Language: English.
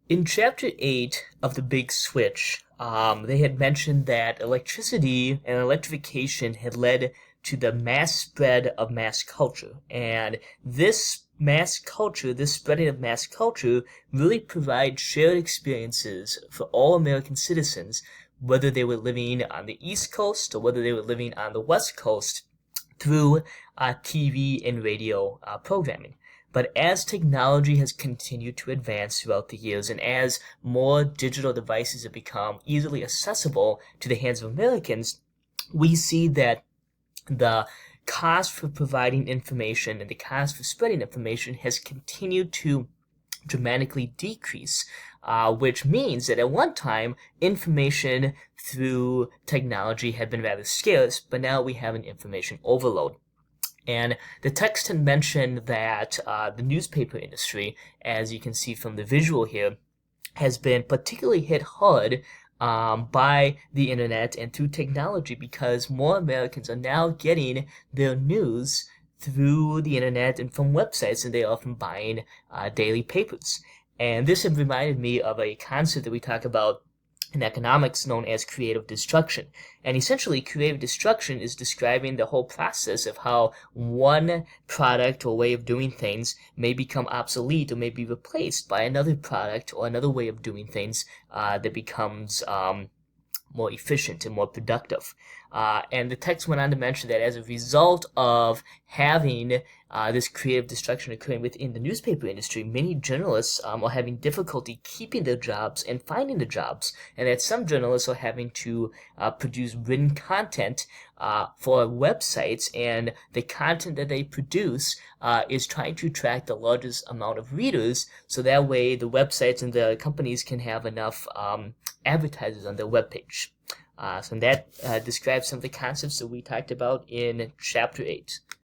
In Chapter 8 of The Big Switch, they had mentioned that electricity and electrification had led to the mass spread of mass culture. And this mass culture, this spreading of mass culture, really provides shared experiences for all American citizens, whether they were living on the East Coast or whether they were living on the West Coast, through TV and radio programming. But as technology has continued to advance throughout the years, and as more digital devices have become easily accessible to the hands of Americans, we see that the cost for providing information and the cost for spreading information has continued to dramatically decrease, which means that at one time, information through technology had been rather scarce, but now we have an information overload. And the text had mentioned that the newspaper industry, as you can see from the visual here, has been particularly hit hard by the internet and through technology because more Americans are now getting their news through the internet and from websites, and they're often buying daily papers. And this had reminded me of a concept that we talk about in economics known as creative destruction. And essentially, creative destruction is describing the whole process of how one product or way of doing things may become obsolete or may be replaced by another product or another way of doing things that becomes more efficient and more productive. And the text went on to mention that as a result of having this creative destruction occurring within the newspaper industry, many journalists are having difficulty keeping their jobs and finding the jobs, and that some journalists are having to produce written content for websites, and the content that they produce is trying to attract the largest amount of readers, so that way the websites and the companies can have enough advertisers on their webpage. So that describes some of the concepts that we talked about in Chapter 8.